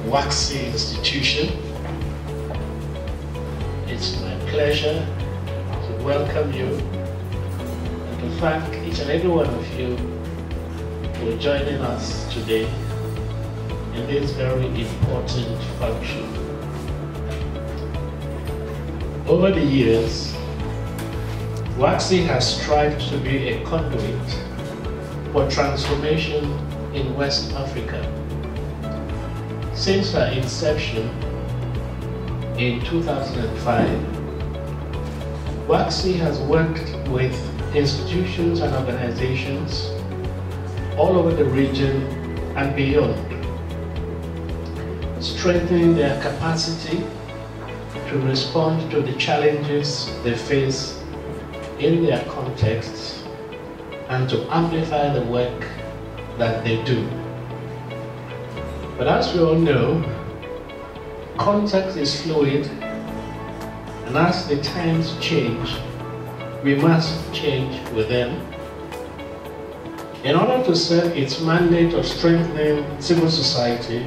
WACSI institution. It's my pleasure to welcome you and to thank each and every one of you for joining us today in this very important function. Over the years, WACSI has strived to be a conduit for transformation in West Africa. Since our inception in 2005, WACSI has worked with institutions and organizations all over the region and beyond, strengthening their capacity to respond to the challenges they face in their contexts and to amplify the work that they do. But as we all know, context is fluid, and as the times change, we must change with them. In order to serve its mandate of strengthening civil society,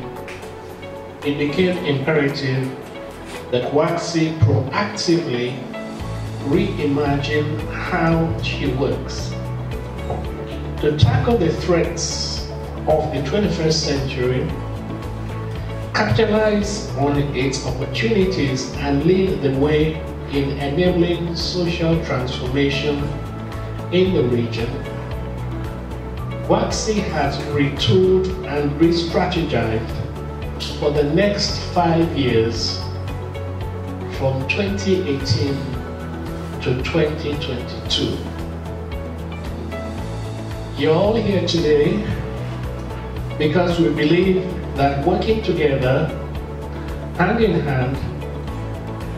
it became imperative that WACSI proactively reimagine how she works. To tackle the threats of the 21st century, capitalize on its opportunities and lead the way in enabling social transformation in the region, WACSI has retooled and re-strategized for the next 5 years from 2018 to 2022. You're all here today because we believe that working together, hand in hand,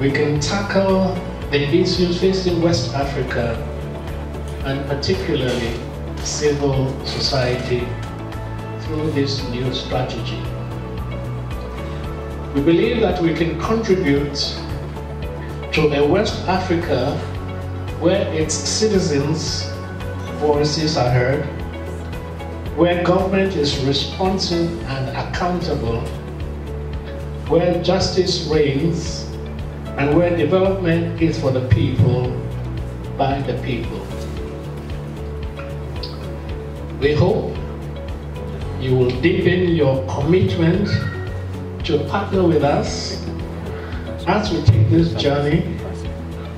we can tackle the issues facing West Africa and particularly civil society through this new strategy. We believe that we can contribute to a West Africa where its citizens' voices are heard, where government is responsive and accountable, where justice reigns, and where development is for the people, by the people. We hope you will deepen your commitment to partner with us as we take this journey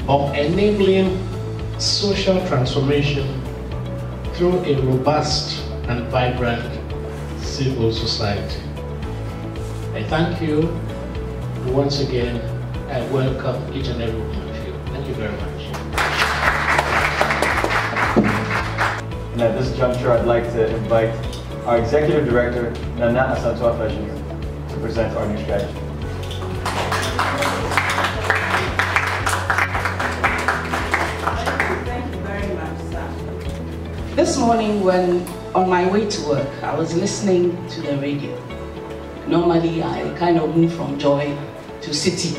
of enabling social transformation through a robust and vibrant civil society. I thank you, and once again, I welcome each and every one of you. Thank you very much. And at this juncture, I'd like to invite our Executive Director, Nana Asantwa-Fajin, to present our new strategy. Thank you very much, sir. This morning, when on my way to work, I was listening to the radio. Normally, I kind of move from Joy to City.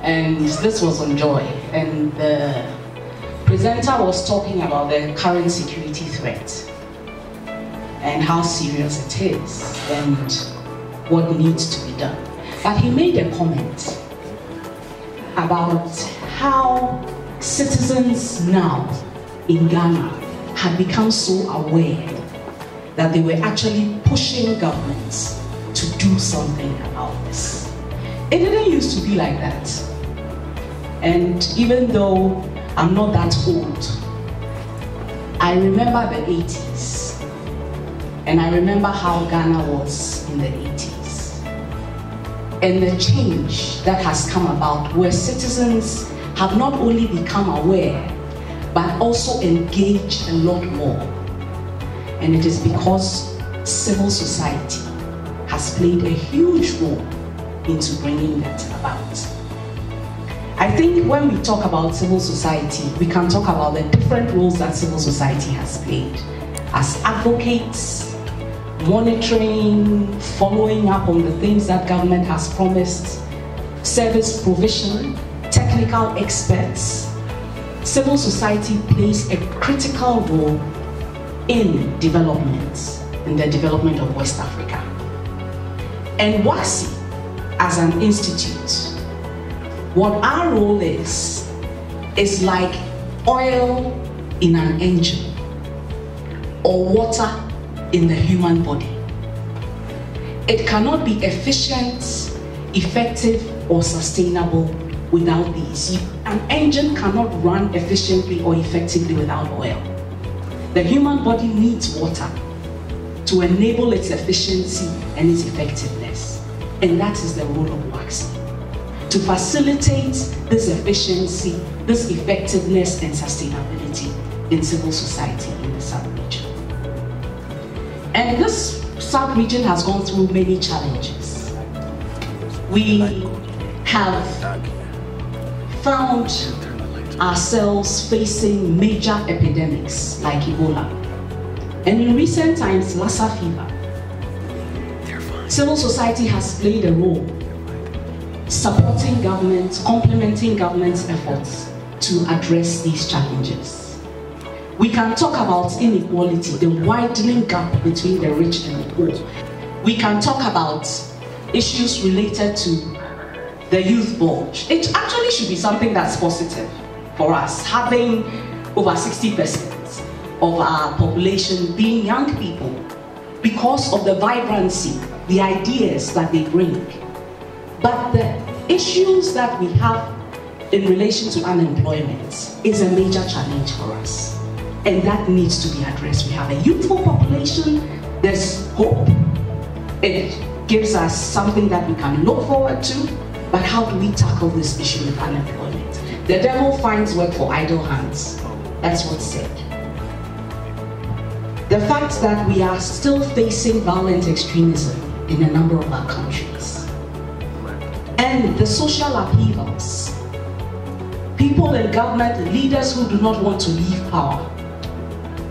And this was on Joy. And the presenter was talking about the current security threat and how serious it is and what needs to be done. But he made a comment about how citizens now in Ghana had become so aware that they were actually pushing governments to do something about this. It didn't used to be like that. And even though I'm not that old, I remember the 80s. And I remember how Ghana was in the 80s. And the change that has come about where citizens have not only become aware, but also engaged a lot more. And it is because civil society has played a huge role into bringing that about. I think when we talk about civil society, we can talk about the different roles that civil society has played as advocates, monitoring, following up on the things that government has promised, service provision, technical experts. Civil society plays a critical role in development, in the development of West Africa. And WACSI, as an institute, what our role is like oil in an engine or water in the human body. It cannot be efficient, effective, or sustainable without these. An engine cannot run efficiently or effectively without oil. The human body needs water to enable its efficiency and its effectiveness. And that is the role of WACSI, to facilitate this efficiency, this effectiveness and sustainability in civil society in the sub-region. And this sub-region has gone through many challenges. We have found ourselves facing major epidemics like Ebola. And in recent times, Lassa fever. Civil society has played a role supporting government, complementing government's efforts to address these challenges. We can talk about inequality, the widening gap between the rich and the poor. We can talk about issues related to the youth bulge. It actually should be something that's positive for us, having over 60% of our population being young people because of the vibrancy, the ideas that they bring. But the issues that we have in relation to unemployment is a major challenge for us. And that needs to be addressed. We have a youthful population, there's hope. It gives us something that we can look forward to, but how do we tackle this issue with unemployment? The devil finds work for idle hands. That's what's said. The fact that we are still facing violent extremism in a number of our countries, and the social upheavals, people in government, leaders who do not want to leave power,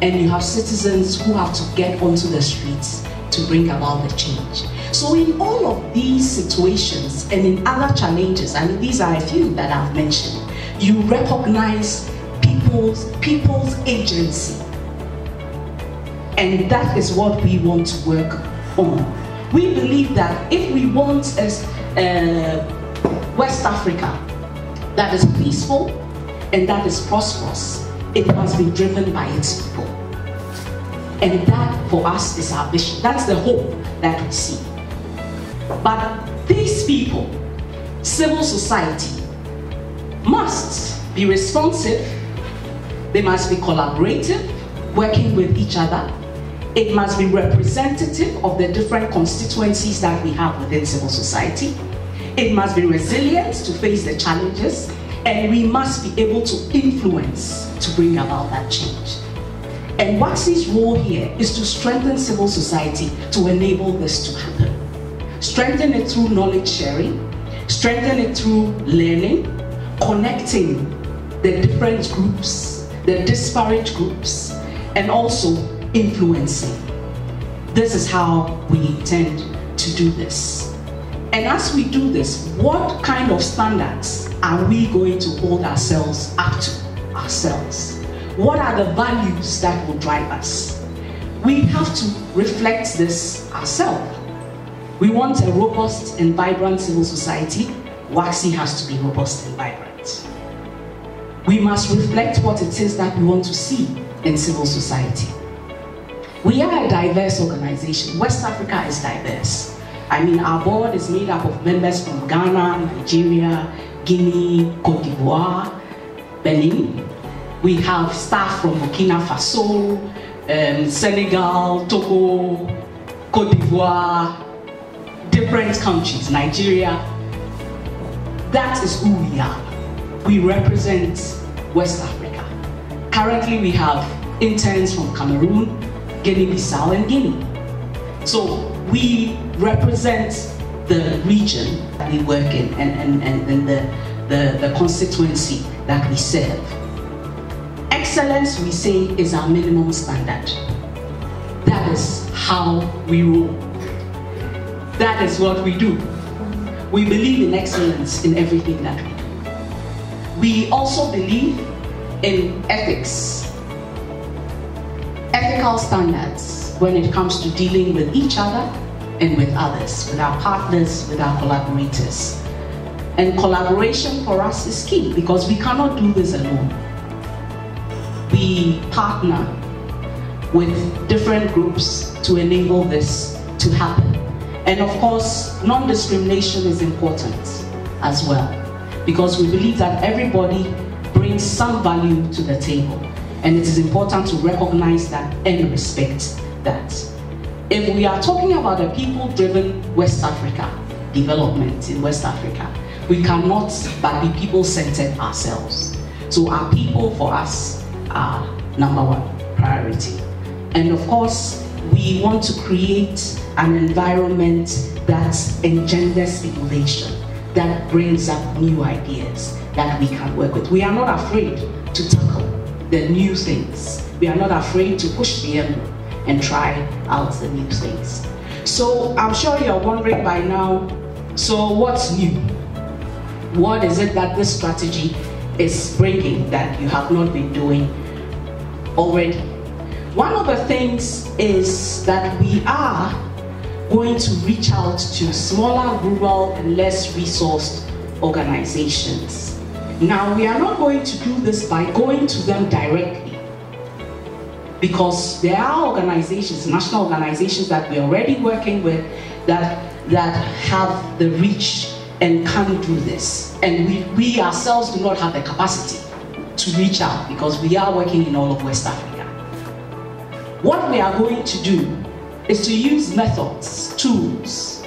and you have citizens who have to get onto the streets to bring about the change. So in all of these situations and in other challenges, and these are a few that I've mentioned, you recognize people's agency. And that is what we want to work on. We believe that if we want West Africa that is peaceful and that is prosperous, it must be driven by its people. And that for us is our vision. That's the hope that we see. But these people, civil society, must be responsive, they must be collaborative, working with each other. It must be representative of the different constituencies that we have within civil society. It must be resilient to face the challenges, and we must be able to influence to bring about that change. And WACSI's role here is to strengthen civil society to enable this to happen. Strengthen it through knowledge sharing, strengthen it through learning, connecting the different groups, the disparate groups, and also influencing. This is how we intend to do this. And as we do this, what kind of standards are we going to hold ourselves up to ourselves? What are the values that will drive us? We have to reflect this ourselves. We want a robust and vibrant civil society. WACSI has to be robust and vibrant. We must reflect what it is that we want to see in civil society. We are a diverse organization. West Africa is diverse. I mean, our board is made up of members from Ghana, Nigeria, Guinea, Cote d'Ivoire, Benin. We have staff from Burkina Faso, Senegal, Togo, Cote d'Ivoire, different countries, Nigeria. That is who we are. We represent West Africa. Currently, we have interns from Cameroon, Guinea-Bissau, and Guinea. So we represent the region that we work in and the constituency that we serve. Excellence, we say, is our minimum standard. That is how we roll. That is what we do. We believe in excellence in everything that we do. We also believe in ethics, ethical standards when it comes to dealing with each other and with others, with our partners, with our collaborators. And collaboration for us is key because we cannot do this alone. We partner with different groups to enable this to happen. And of course, non-discrimination is important as well, because we believe that everybody brings some value to the table, and it is important to recognize that and respect that. If we are talking about a people-driven West Africa, development in West Africa, we cannot but be people-centered ourselves. So our people for us are number one priority. And of course, we want to create an environment that engenders innovation, that brings up new ideas that we can work with. We are not afraid to tackle the new things. We are not afraid to push the envelope and try out the new things. So I'm sure you're wondering by now, so what's new? What is it that this strategy is bringing that you have not been doing already? One of the things is that we are going to reach out to smaller, rural, and less resourced organizations. Now, we are not going to do this by going to them directly, because there are organizations, national organizations that we're already working with that have the reach and can do this. And we ourselves do not have the capacity to reach out because we are working in all of West Africa. What we are going to do is to use methods, tools,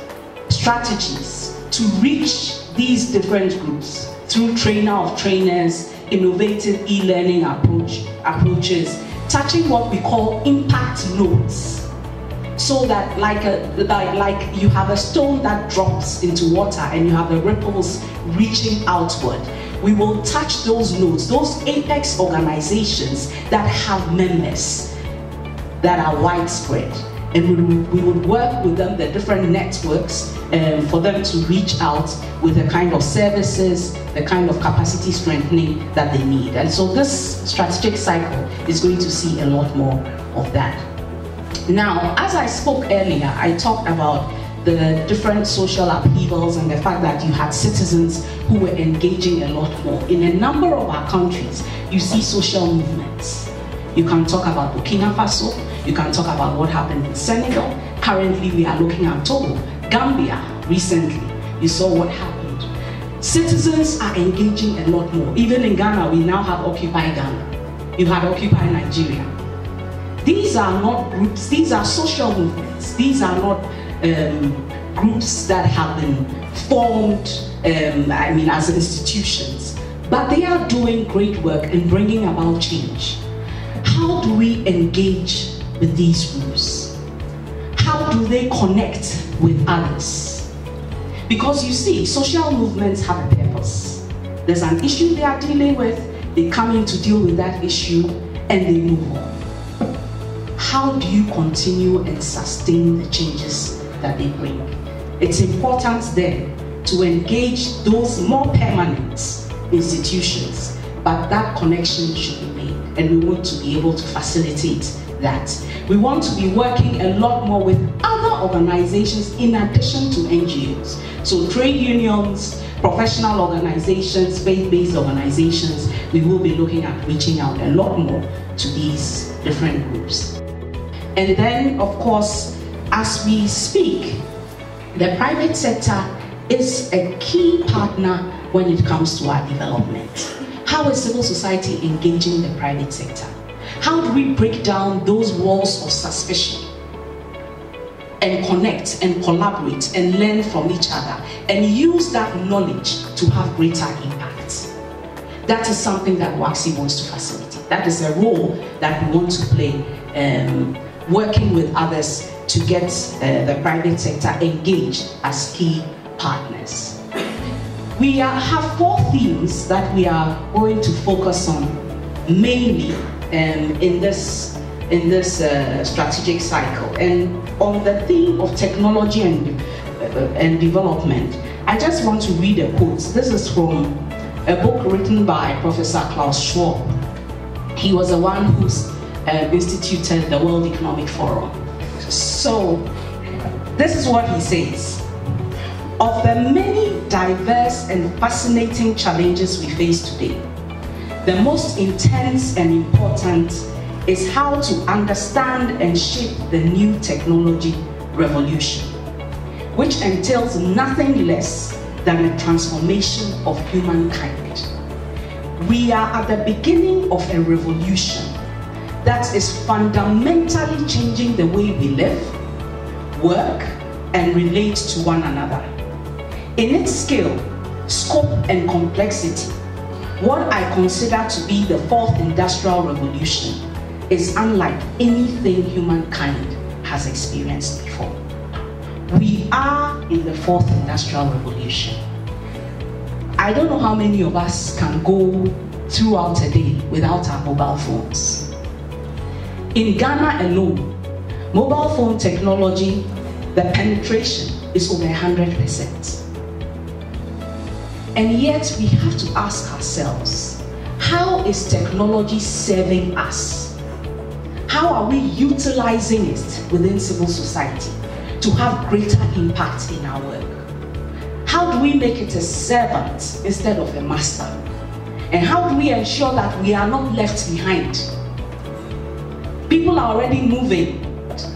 strategies to reach these different groups through trainer of trainers, innovative e-learning approaches, touching what we call impact nodes. So that like you have a stone that drops into water and you have the ripples reaching outward. We will touch those nodes, those apex organizations that have members that are widespread. And we would work with them, the different networks, for them to reach out with the kind of services, the kind of capacity strengthening that they need. And so this strategic cycle is going to see a lot more of that. Now, as I spoke earlier, I talked about the different social upheavals and the fact that you had citizens who were engaging a lot more. In a number of our countries, you see social movements. You can talk about Burkina Faso, you can talk about what happened in Senegal. Currently, we are looking at Togo. Gambia, recently, you saw what happened. Citizens are engaging a lot more. Even in Ghana, we now have Occupy Ghana. You had Occupy Nigeria. These are not groups, these are social movements. These are not groups that have been formed, as institutions. But they are doing great work in bringing about change. How do we engage with these groups? How do they connect with others? Because you see, social movements have a purpose. There's an issue they are dealing with, they come in to deal with that issue, and they move on. How do you continue and sustain the changes that they bring? It's important then to engage those more permanent institutions, but that connection should be made, and we want to be able to facilitate that. We want to be working a lot more with other organizations in addition to NGOs. So trade unions, professional organizations, faith-based organizations, we will be looking at reaching out a lot more to these different groups. And then, of course, as we speak, the private sector is a key partner when it comes to our development. How is civil society engaging the private sector? How do we break down those walls of suspicion and connect and collaborate and learn from each other and use that knowledge to have greater impact? That is something that WACSI wants to facilitate. That is a role that we want to play, working with others to get the private sector engaged as key partners. We have 4 themes that we are going to focus on mainly in this strategic cycle. And on the theme of technology and development, I just want to read a quote. This is from a book written by Professor Klaus Schwab. He was the one who's instituted the World Economic Forum. So This is what he says. Of the many diverse and fascinating challenges we face today, the most intense and important is how to understand and shape the new technology revolution, which entails nothing less than a transformation of humankind. We are at the beginning of a revolution that is fundamentally changing the way we live, work, and relate to one another. In its scale, scope, and complexity, what I consider to be the fourth industrial revolution is unlike anything humankind has experienced before. We are in the fourth industrial revolution. I don't know how many of us can go throughout a day without our mobile phones. In Ghana alone, mobile phone technology, the penetration is over 100%. And yet we have to ask ourselves, how is technology serving us? How are we utilizing it within civil society to have greater impact in our work? How do we make it a servant instead of a master? And how do we ensure that we are not left behind? People are already moving.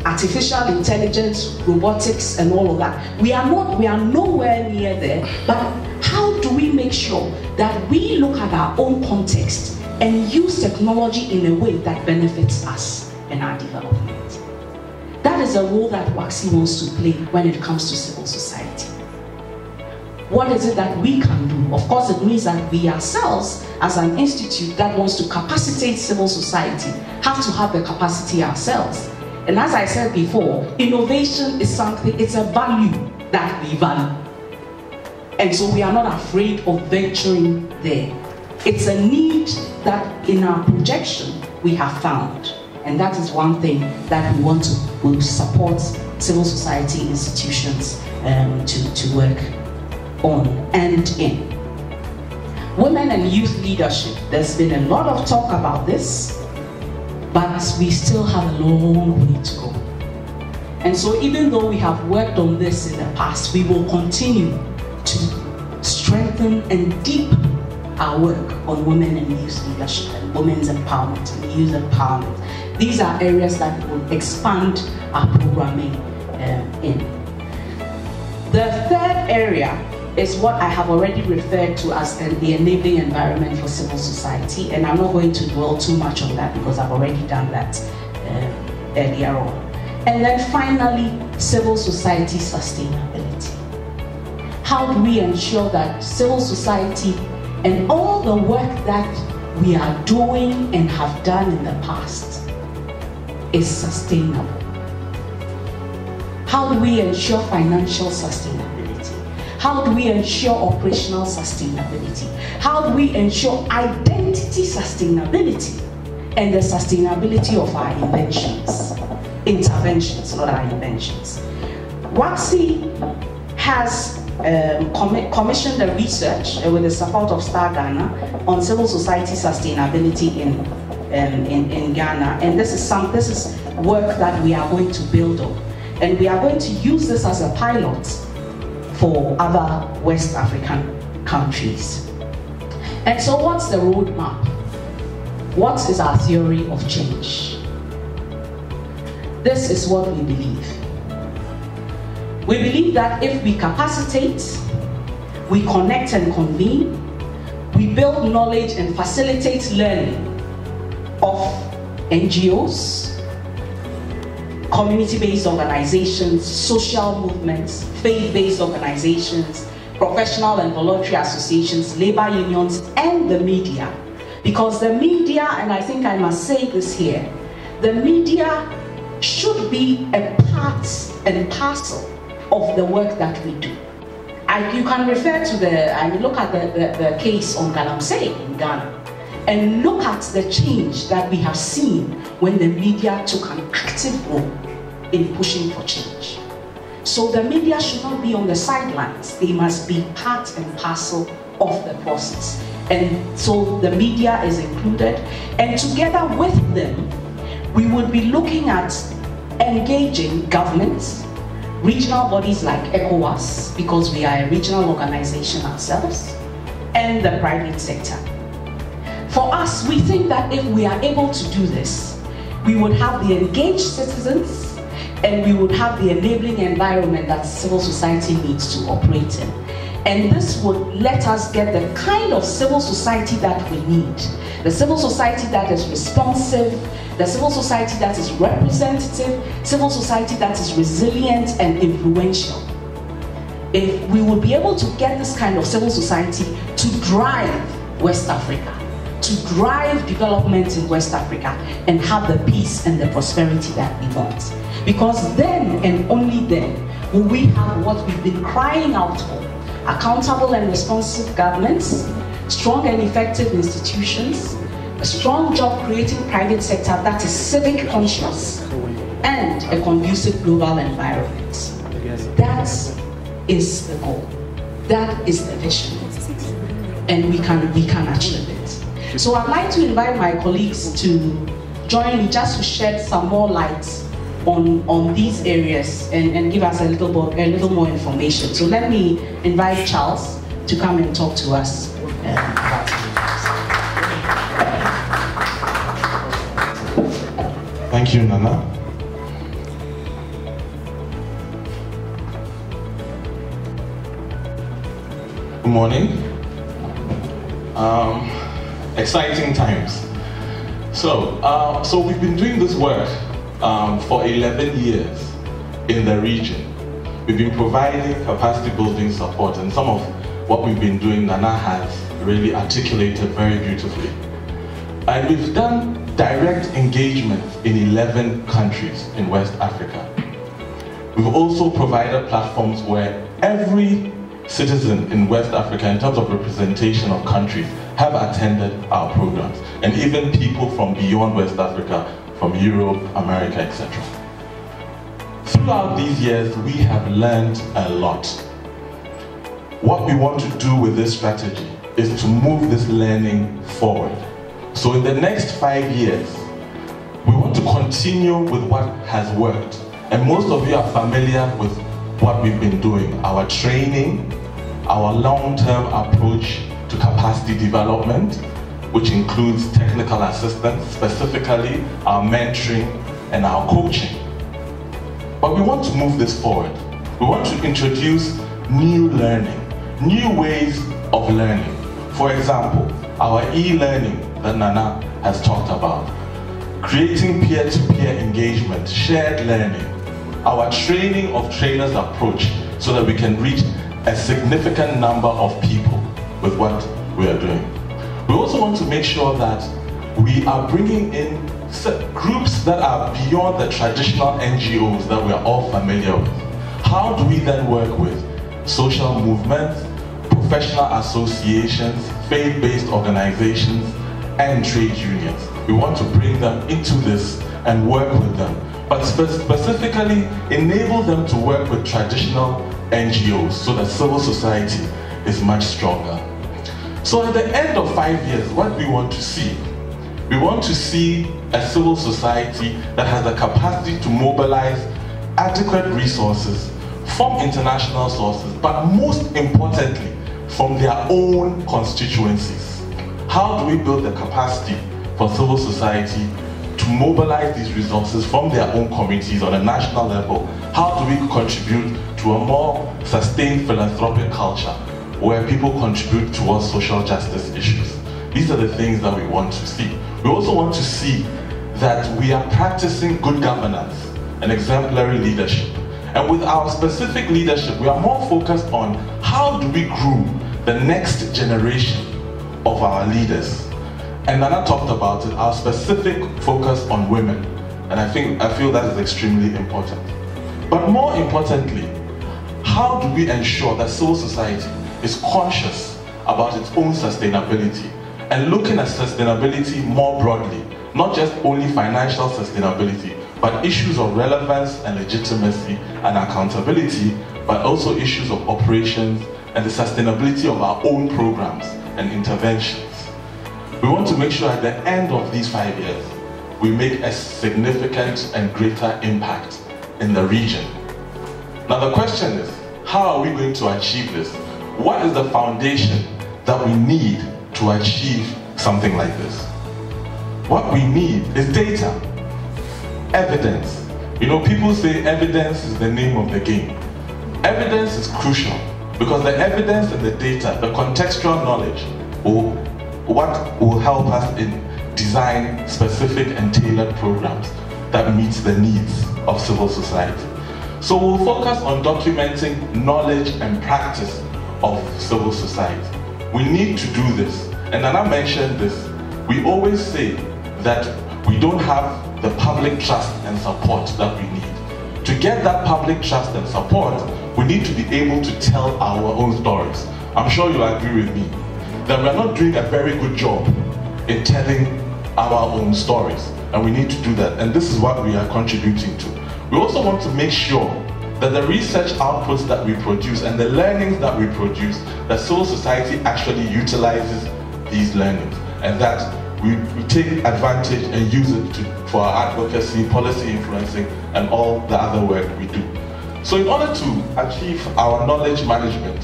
Artificial intelligence, robotics, and all of that. We are nowhere near there, but how do we make sure that we look at our own context and use technology in a way that benefits us and our development? That is a role that WACSI wants to play when it comes to civil society. What is it that we can do? Of course, it means that we ourselves, as an institute that wants to capacitate civil society, have to have the capacity ourselves. And as I said before, innovation is something, it's a value that we value. And so we are not afraid of venturing there. It's a need that in our projection we have found. And that is one thing that we want to support civil society institutions to work on and in. Women and youth leadership, there's been a lot of talk about this, but we still have a long way to go. And so even though we have worked on this in the past, we will continue to strengthen and deepen our work on women and youth leadership and women's empowerment and youth empowerment. These are areas that will expand our programming in. The third area is what I have already referred to as the enabling environment for civil society, and I'm not going to dwell too much on that because I've already done that earlier on. And then finally, civil society sustainability. How do we ensure that civil society and all the work that we are doing and have done in the past is sustainable? How do we ensure financial sustainability? How do we ensure operational sustainability? How do we ensure identity sustainability and the sustainability of our interventions, not our inventions? WACSI has commissioned a research with the support of Star Ghana on civil society sustainability in Ghana, and this is work that we are going to build on, and we are going to use this as a pilot for other West African countries. And so what's the roadmap? What is our theory of change? This is what we believe. We believe that if we capacitate, we connect and convene, we build knowledge and facilitate learning of NGOs, community-based organizations, social movements, faith-based organizations, professional and voluntary associations, labor unions, and the media. Because the media, and I think I must say this here, the media should be a part and parcel of the work that we do. You can refer to look at the case on Galamsey in Ghana, and look at the change that we have seen when the media took an active role in pushing for change. So the media should not be on the sidelines. They must be part and parcel of the process. And so the media is included, and together with them, we would be looking at engaging governments, regional bodies like ECOWAS, because we are a regional organization ourselves, and the private sector. For us, we think that if we are able to do this, we would have the engaged citizens and we would have the enabling environment that civil society needs to operate in. And this would let us get the kind of civil society that we need. The civil society that is responsive, the civil society that is representative, civil society that is resilient and influential. If we would be able to get this kind of civil society to drive West Africa, to drive development in West Africa, and have the peace and the prosperity that we want. Because then and only then will we have what we've been crying out for: accountable and responsive governments, strong and effective institutions, a strong job-creating private sector that is civic conscious, and a conducive global environment. That is the goal. That is the vision. And we can achieve it. So I'd like to invite my colleagues to join me just to shed some more light on these areas and give us a little more information. So let me invite Charles to come and talk to us about it. Thank you, Nana. Good morning. Exciting times. So we've been doing this work for 11 years in the region. We've been providing capacity building support, and some of what we've been doing, Nana has really articulated very beautifully. And we've done direct engagement in 11 countries in West Africa. We've also provided platforms where every citizen in West Africa, in terms of representation of countries, have attended our programs, and even people from beyond West Africa, from Europe, America, etc. Throughout these years, we have learned a lot. What we want to do with this strategy is to move this learning forward. So in the next 5 years, we want to continue with what has worked. And most of you are familiar with what we've been doing: our training, our long-term approach to capacity development, which includes technical assistance, specifically our mentoring and our coaching. But we want to move this forward. We want to introduce new learning, new ways of learning. For example, our e-learning that Nana has talked about, creating peer-to-peer engagement, shared learning, our training of trainers approach so that we can reach a significant number of people with what we are doing. We also want to make sure that we are bringing in groups that are beyond the traditional NGOs that we are all familiar with. How do we then work with social movements, professional associations, faith-based organizations, and trade unions? We want to bring them into this and work with them, but specifically enable them to work with traditional NGOs so that civil society is much stronger. So at the end of 5 years, what we want to see? We want to see a civil society that has the capacity to mobilize adequate resources from international sources, but most importantly, from their own constituencies. How do we build the capacity for civil society to mobilize these resources from their own communities on a national level? How do we contribute to a more sustained philanthropic culture where people contribute towards social justice issues? These are the things that we want to see. We also want to see that we are practicing good governance and exemplary leadership. And with our specific leadership, we are more focused on how do we groom the next generation of our leaders. And Nana talked about it, our specific focus on women. And I feel that is extremely important. But more importantly, how do we ensure that civil society is conscious about its own sustainability and looking at sustainability more broadly, not just only financial sustainability, but issues of relevance and legitimacy and accountability, but also issues of operations and the sustainability of our own programs and interventions. We want to make sure at the end of these 5 years, we make a significant and greater impact in the region. Now the question is, how are we going to achieve this? What is the foundation that we need to achieve something like this? What we need is data, evidence. You know, people say evidence is the name of the game. Evidence is crucial because the evidence and the data, the contextual knowledge, what will help us in design specific and tailored programs that meets the needs of civil society. So we'll focus on documenting knowledge and practice of civil society. We need to do this. And Nana mentioned this. We always say that we don't have the public trust and support that we need. To get that public trust and support, we need to be able to tell our own stories. I'm sure you agree with me that we're not doing a very good job in telling our own stories, and we need to do that, and this is what we are contributing to. We also want to make sure that the research outputs that we produce and the learnings that we produce, that civil society actually utilizes these learnings, and that we take advantage and use it for our advocacy, policy influencing, and all the other work we do. So in order to achieve our knowledge management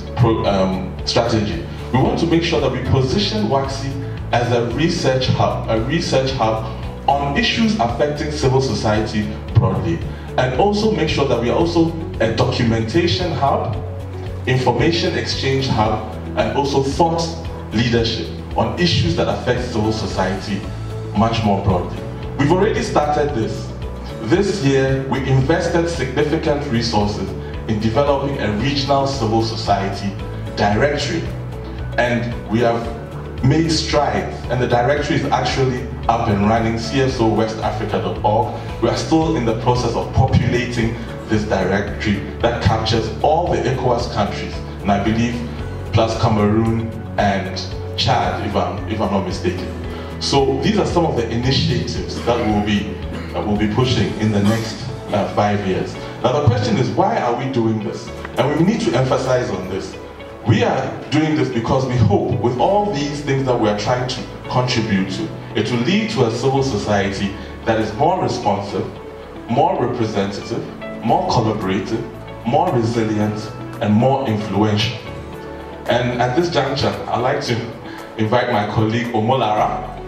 strategy, we want to make sure that we position WACSI as a research hub on issues affecting civil society broadly, and also make sure that we are also a documentation hub, information exchange hub, and also thought leadership on issues that affect civil society much more broadly. We've already started this. This year, we invested significant resources in developing a regional civil society directory, and we have made strides, and the directory is actually up and running, csowestafrica.org. We are still in the process of populating this directory that captures all the ECOWAS countries, and I believe plus Cameroon and Chad, if I'm not mistaken. So these are some of the initiatives that we'll be pushing in the next 5 years. Now the question is, why are we doing this? And we need to emphasize on this. We are doing this because we hope with all these things that we are trying to contribute to, it will lead to a civil society that is more responsive, more representative, more collaborative, more resilient, and more influential. And at this juncture, I'd like to invite my colleague Omolara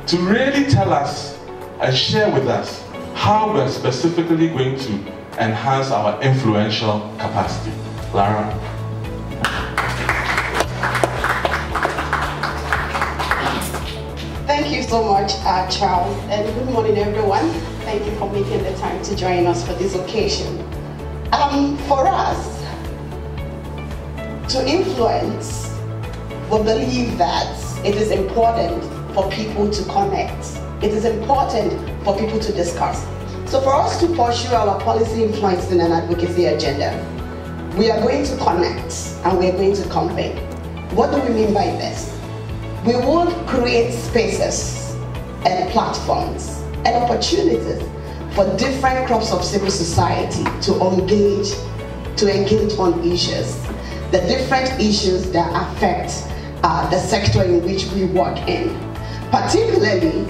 to really tell us and share with us how we're specifically going to enhance our influential capacity. Lara. Thank you so much, Charles, and good morning, everyone. Thank you for making the time to join us for this occasion. For us to influence, we believe that it is important for people to connect. It is important for people to discuss. So for us to pursue our policy influencing and advocacy agenda, we are going to connect and we are going to convey. What do we mean by this? We will create spaces and platforms and opportunities for different groups of civil society to engage on issues, the different issues that affect the sector in which we work in. Particularly,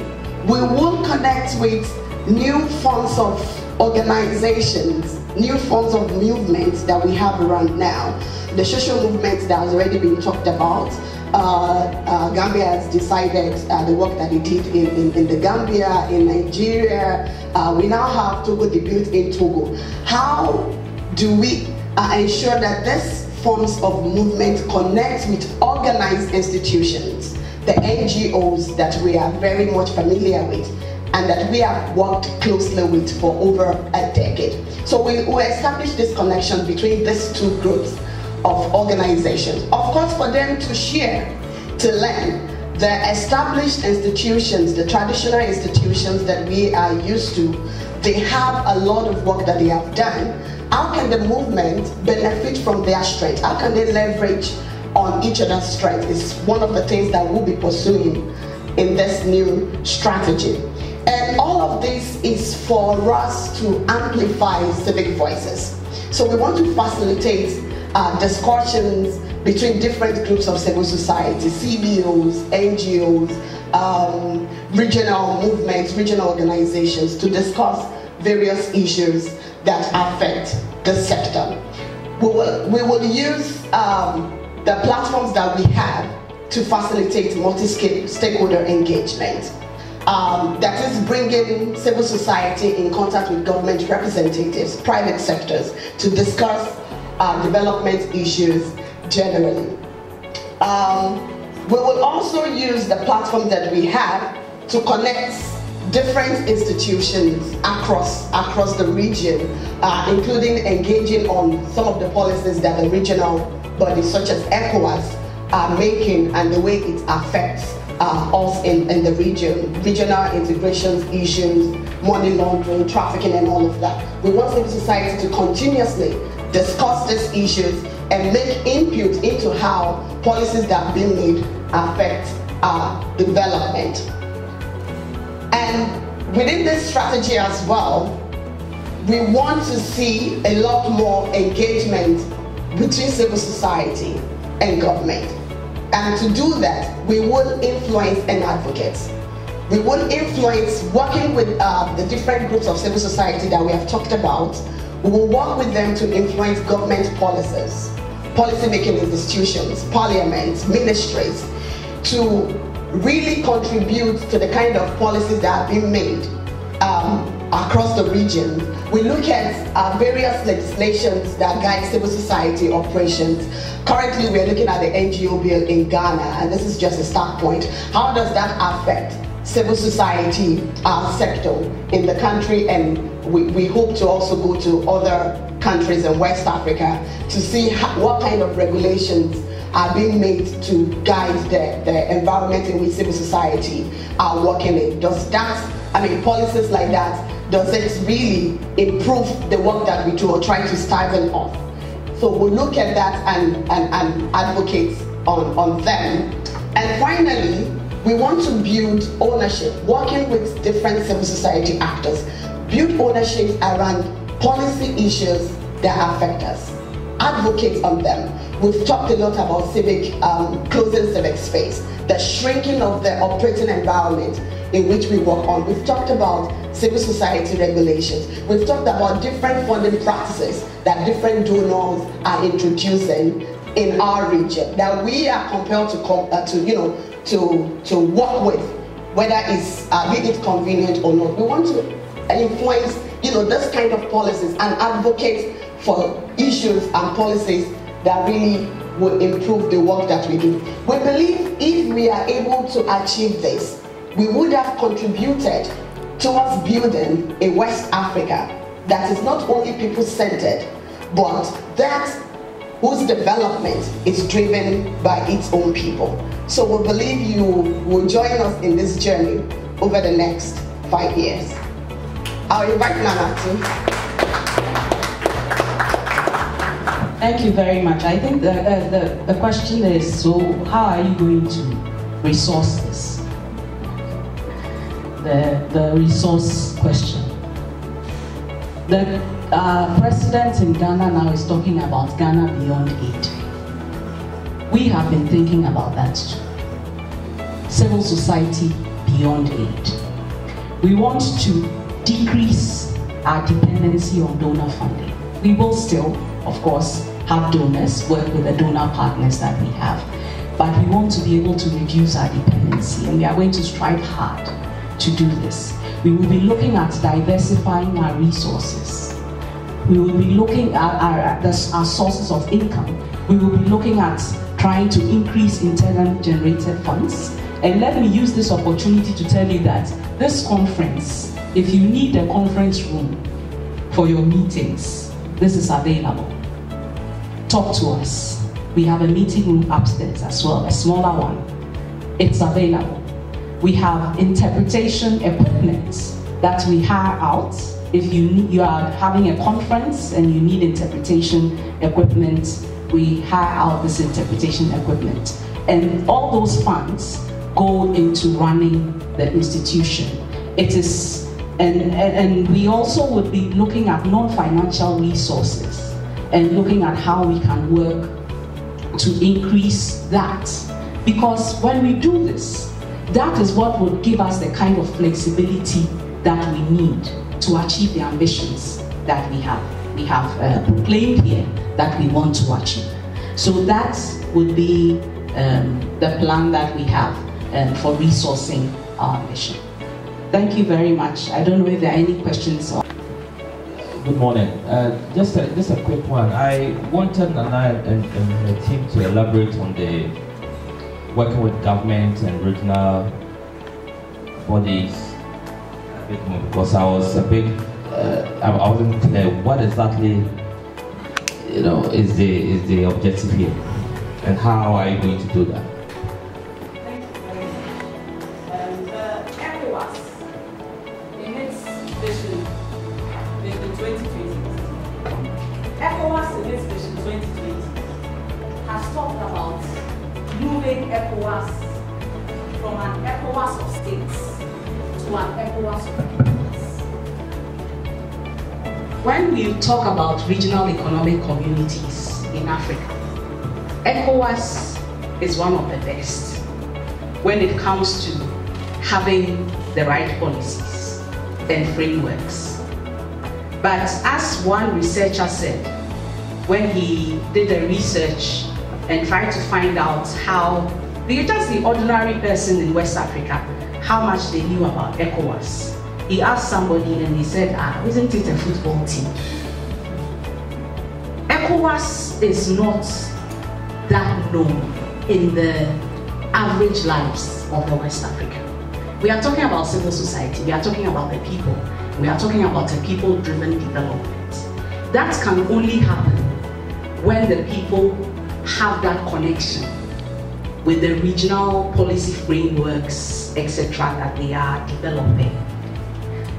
we will connect with new forms of organizations, new forms of movements that we have around now. The social movements that has already been talked about. Gambia has decided the work that it did in the Gambia, in Nigeria. We now have Togo debut in Togo. How do we ensure that these forms of movement connect with organized institutions, the NGOs that we are very much familiar with and that we have worked closely with for over a decade? So we establish this connection between these two groups of organizations. Of course, for them to share, to learn. The established institutions, the traditional institutions that we are used to, they have a lot of work that they have done. How can the movement benefit from their strength? How can they leverage on each other's strength? Is one of the things that we'll be pursuing in this new strategy. And all of this is for us to amplify civic voices. So we want to facilitate discussions between different groups of civil society, CBOs, NGOs, regional movements, regional organizations, to discuss various issues that affect the sector. We will use the platforms that we have to facilitate multi-stakeholder engagement. That is bringing civil society in contact with government representatives, private sectors, to discuss development issues generally. We will also use the platform that we have to connect different institutions across the region, including engaging on some of the policies that the regional bodies such as ECOWAS are making and the way it affects us in the region, regional integrations issues, money laundering, trafficking, and all of that. We want civil society to continuously discuss these issues and make input into how policies that are being made affect development. And within this strategy as well, we want to see a lot more engagement between civil society and government. And to do that, we will influence and advocate. We will influence working with the different groups of civil society that we have talked about. We will work with them to influence government policies, policy-making institutions, parliaments, ministries, to really contribute to the kind of policies that are being made across the region. We look at various legislations that guide civil society operations. Currently, we're looking at the NGO bill in Ghana, and this is just a start point. How does that affect civil society sector in the country? And we hope to also go to other countries in West Africa to see what kind of regulations are being made to guide the environment in which civil society are working in. Does that, policies like that, does it really improve the work that we do or try to stifle off? So we'll look at that and advocate on them. And finally, we want to build ownership, working with different civil society actors, build ownership around policy issues that affect us, advocate on them. We've talked a lot about closing civic space, the shrinking of the operating environment in which we work on. We've talked about civil society regulations. We've talked about different funding practices that different donors are introducing in our region that we are compelled to work with, whether it's be it convenient or not. We want to influence this kind of policies and advocate for issues and policies that really will improve the work that we do. We believe if we are able to achieve this, we would have contributed towards building a West Africa that is not only people-centered, but that whose development is driven by its own people. So we believe you will join us in this journey over the next 5 years. I'll invite Nana to. Thank you very much. I think the question is, so how are you going to resource this? The resource question. The president in Ghana now is talking about Ghana Beyond Aid. We have been thinking about that too. Civil society beyond aid. We want to decrease our dependency on donor funding. We will still, of course, have donors, work with the donor partners that we have, but we want to be able to reduce our dependency, and we are going to strive hard to do this. We will be looking at diversifying our resources. We will be looking at our sources of income. We will be looking at trying to increase internally generated funds. And let me use this opportunity to tell you that this conference, if you need a conference room for your meetings, this is available. Talk to us. We have a meeting room upstairs as well, a smaller one. It's available. We have interpretation equipment that we hire out. If you are having a conference and you need interpretation equipment, we hire out this interpretation equipment. And all those funds go into running the institution. It is, and we also would be looking at non-financial resources and looking at how we can work to increase that. Because when we do this, that is what will give us the kind of flexibility that we need to achieve the ambitions that we have. we have proclaimed here that we want to achieve. So that would be the plan that we have for resourcing our mission. Thank you very much. I don't know if there are any questions. Good morning. Just a quick one. I wanted Nana and the team to elaborate on the working with government and regional bodies a bit more, because I was a bit I wasn't clear what exactly is the objective here, and how are you going to do that? Thank you very much. The ECOWAS, in its vision 2020, ECOWAS in its vision 2020 has talked about moving ECOWAS from an ECOWAS of states to an ECOWAS of peoples. When we talk about regional economic communities in Africa, ECOWAS is one of the best when it comes to having the right policies and frameworks. But as one researcher said, when he did the research and tried to find out how, just the ordinary person in West Africa, how much they knew about ECOWAS, he asked somebody and he said, isn't it a football team? ECOWAS is not that known in the average lives of the West African. We are talking about civil society, we are talking about the people, we are talking about a people-driven development. That can only happen when the people have that connection with the regional policy frameworks, etc., that they are developing.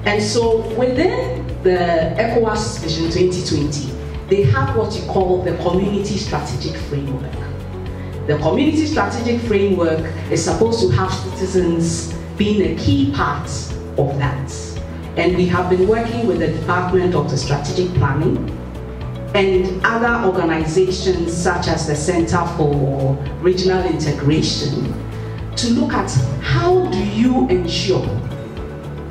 And so within the ECOWAS Vision 2020, they have what you call the Community Strategic Framework. The Community Strategic Framework is supposed to have citizens being a key part of that. And we have been working with the Department of the Strategic Planning and other organizations such as the Center for Regional Integration to look at how do you ensure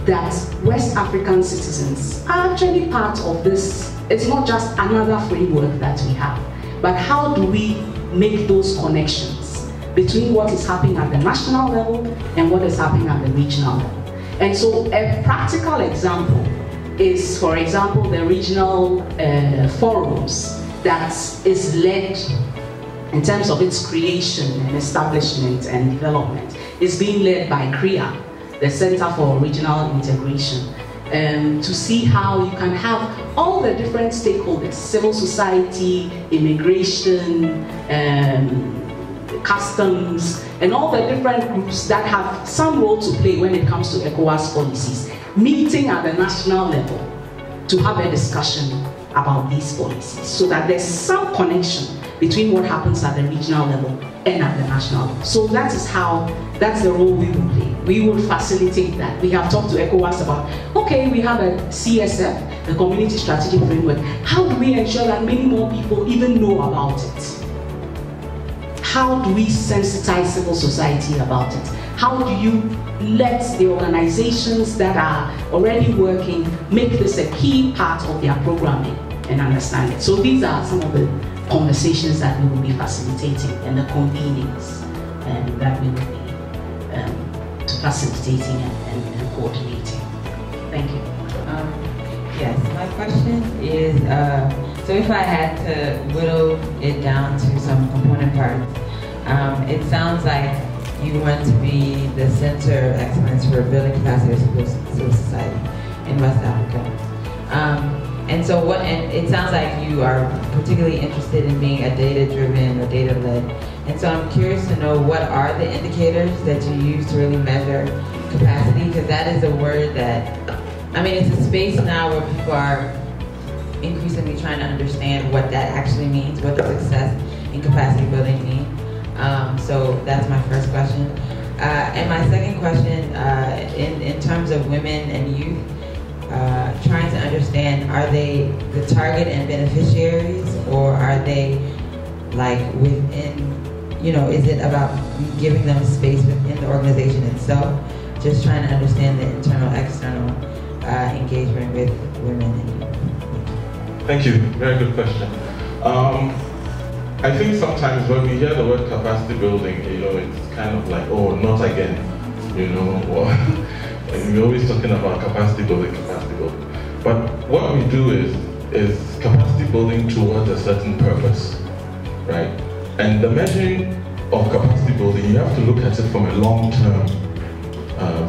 that West African citizens are actually part of this. It's not just another framework that we have, but how do we make those connections between what is happening at the national level and what is happening at the regional level. And so a practical example is, for example, the regional forums that is led in terms of its creation and establishment and development is being led by CREA, the Center for Regional Integration, to see how you can have all the different stakeholders, civil society, immigration, customs, and all the different groups that have some role to play when it comes to ECOWAS policies, meeting at the national level to have a discussion about these policies, so that there's some connection between what happens at the regional level and at the national level. So that's the role we will play. We will facilitate that. We have talked to ECOWAS about, okay, we have a CSF, the Community Strategic Framework. How do we ensure that many more people even know about it? How do we sensitize civil society about it? How do you let the organizations that are already working make this a key part of their programming and understand it? So these are some of the conversations that we will be facilitating and the convenings that we will be facilitating and coordinating. Thank you. Yes, my question is, so if I had to whittle it down to some component parts, it sounds like you want to be the center of excellence for building capacity of civil society in West Africa. And it sounds like you are particularly interested in being a data-driven or data-led. And so I'm curious to know, what are the indicators that you use to really measure capacity? Because that is a word that, it's a space now where people are increasingly trying to understand what that actually means, what does success in capacity building mean. So that's my first question. And my second question, in terms of women and youth, trying to understand, are they the target and beneficiaries, or are they like within, is it about giving them space within the organization itself? Just trying to understand the internal, external engagement with women and youth. Thank you. Very good question. I think sometimes when we hear the word capacity building, it's kind of like, oh, not again, or we're always talking about capacity building. But what we do is capacity building towards a certain purpose, right? And the measuring of capacity building, you have to look at it from a long-term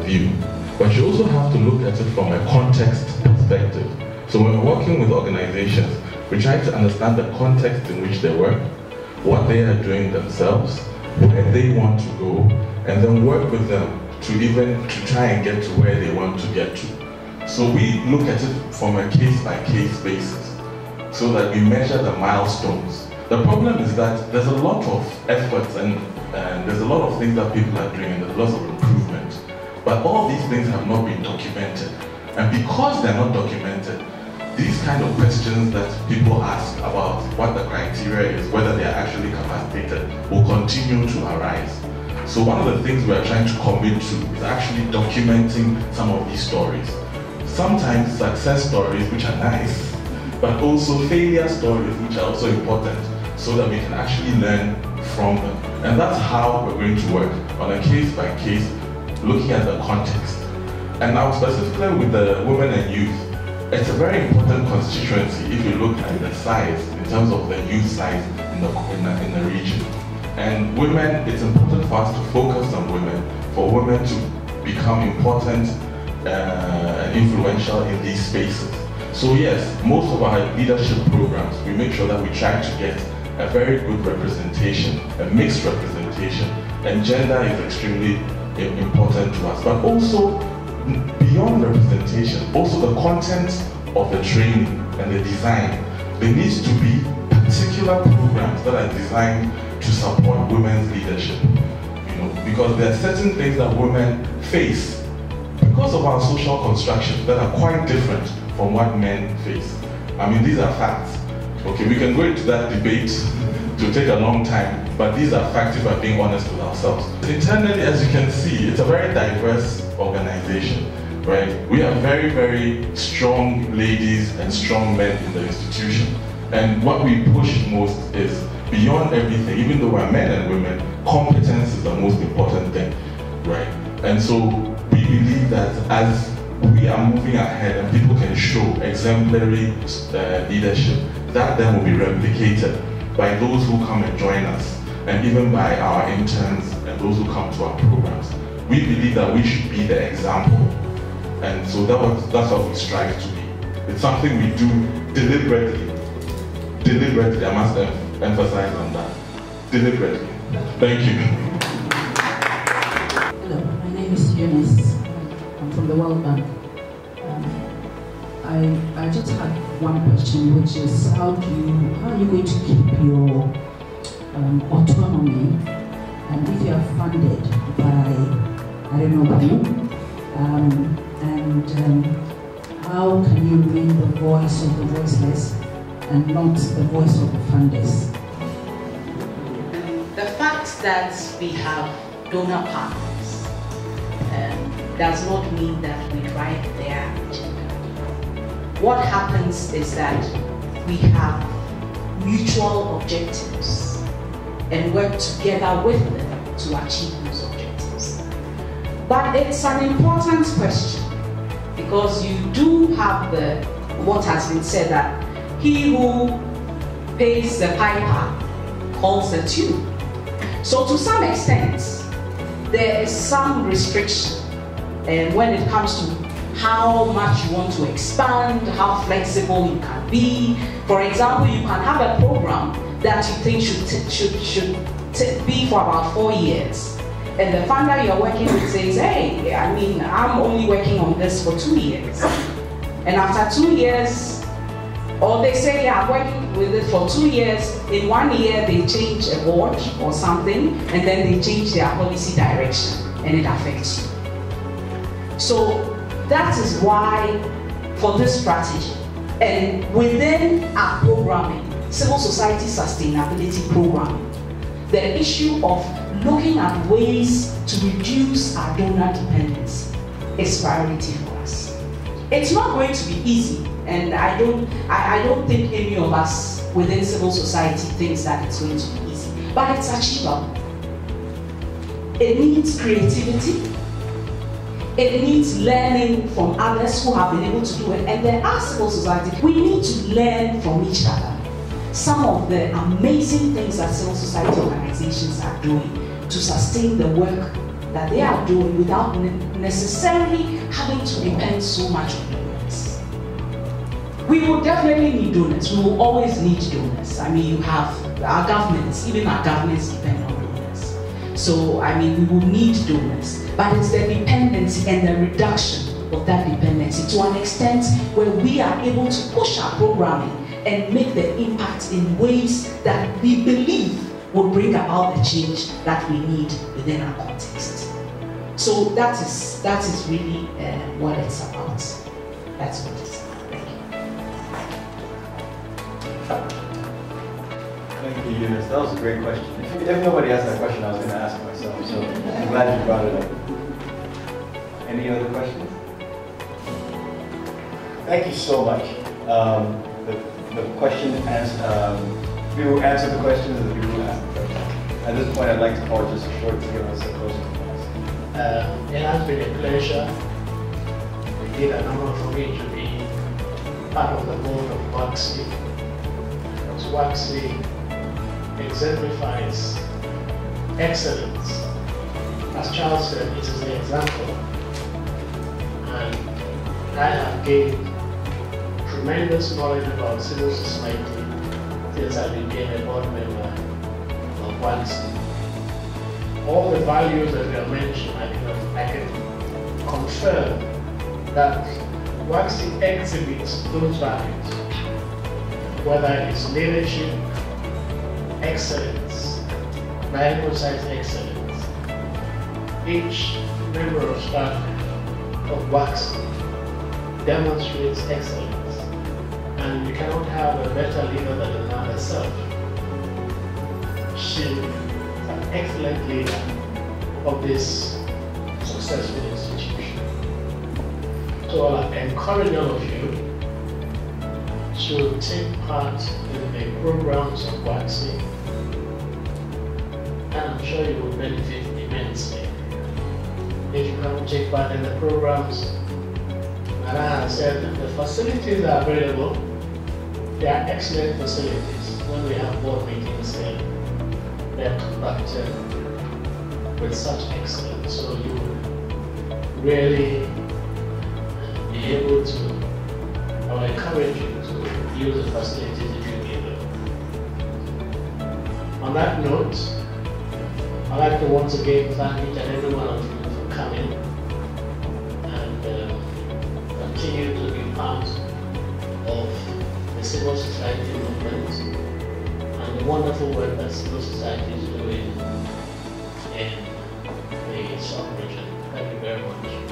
view, but you also have to look at it from a context perspective. So when we're working with organizations, we try to understand the context in which they work, what they are doing themselves, where they want to go, and then work with them to try and get to where they want to get to. So we look at it from a case-by-case basis, so that we measure the milestones. The problem is that there's a lot of efforts and there's a lot of things that people are doing, and there's lots of improvement. But all these things have not been documented. And because they're not documented, these kind of questions that people ask about what the criteria is, whether they are actually capacitated, will continue to arise. So one of the things we are trying to commit to is actually documenting some of these stories. Sometimes success stories, which are nice, but also failure stories, which are also important, so that we can actually learn from them. And that's how we're going to work, on a case-by-case, looking at the context. And now specifically with the women and youth, it's a very important constituency if you look at the size, in terms of the youth size in the region. And women, it's important for us to focus on women, for women to become important and influential in these spaces. So yes, most of our leadership programs, we make sure that we try to get a very good representation, a mixed representation, and gender is extremely important to us. But also, beyond representation, also the content of the training and the design. There needs to be particular programs that are designed to support women's leadership. Because there are certain things that women face because of our social construction that are quite different from what men face. I mean, these are facts. Okay, we can go into that debate to take a long time, but these are facts if we're being honest with ourselves. Internally, as you can see, it's a very diverse organization, right? We have very, very strong ladies and strong men in the institution. And what we push most is, beyond everything, even though we're men and women, competence is the most important thing, right? And so we believe that as we are moving ahead and people can show exemplary leadership, that then will be replicated by those who come and join us, and even by our interns and those who come to our programs. We believe that we should be the example, and so that's what we strive to be. It's something we do deliberately. Deliberately, I must emphasize on that. Deliberately. Thank you. Hello, my name is Eunice. I'm from the World Bank. I just had one question, which is how are you going to keep your autonomy, and if you are funded by, I don't know who, and how can you remain the voice of the voiceless and not the voice of the funders? The fact that we have donor partners does not mean that we drive their agenda. What happens is that we have mutual objectives and work together with them to achieve those objectives. But it's an important question, because you do have what has been said, that he who pays the piper calls the tune. So to some extent, there is some restriction when it comes to how much you want to expand, how flexible you can be. For example, you can have a program that you think should be for about 4 years. And the funder you're working with says, hey, I mean, I'm only working on this for 2 years. And after 2 years, or they say, yeah, I'm working with it for 2 years. In 1 year, they change a board or something, and then they change their policy direction, and it affects you. So that is why, for this strategy, and within our programming, civil society sustainability programming, the issue of looking at ways to reduce our donor dependency is priority for us. It's not going to be easy, And I don't think any of us within civil society thinks that it's going to be easy, but it's achievable. It needs creativity. It needs learning from others who have been able to do it. And there are civil society. We need to learn from each other. Some of the amazing things that civil society organizations are doing to sustain the work that they are doing without necessarily having to depend so much on donors. We will definitely need donors. We will always need donors. I mean, you have our governments, even our governments depend on donors. So, I mean, we will need donors. But it's the dependency and the reduction of that dependency to an extent where we are able to push our programming and make the impact in ways that we believe will bring about the change that we need within our context. So that is really what it's about. That's what it's about. Thank you. Thank you, Eunice. That was a great question. If nobody asked that question, I was going to ask myself, so I'm glad you brought it up. Any other questions? Thank you so much. The question people answer the questions and the people who ask the questions. At this point, I'd like to call just a short to give us a closing remarks. It has been a pleasure, indeed an honor for me to be part of the board of WACSI. Because WACSI exemplifies excellence. As Charles said, it is an example. And I have gained tremendous knowledge about civil society since I became a board member of WACSI. All the values that were mentioned, I can confirm that WACSI exhibits those values, whether it's leadership, excellence, and I emphasize excellence. Each member of staff of WACSI demonstrates excellence, and you cannot have a better leader than another self. She is an excellent leader of this successful institution. So I encourage all of you to take part in the programs of WACSI, and I'm sure you will benefit immensely. If you haven't taken part in the programs, and I said the facilities are available. They are excellent facilities. When we have board meetings here, they are conducted with such excellence. So you will really be able to, I will encourage you to use the facilities if you need them. On that note, I'd like to once again thank each and every one of you for coming and continue to be part of the civil society movement and the wonderful work that civil society is doing in the sub-region. Thank you very much.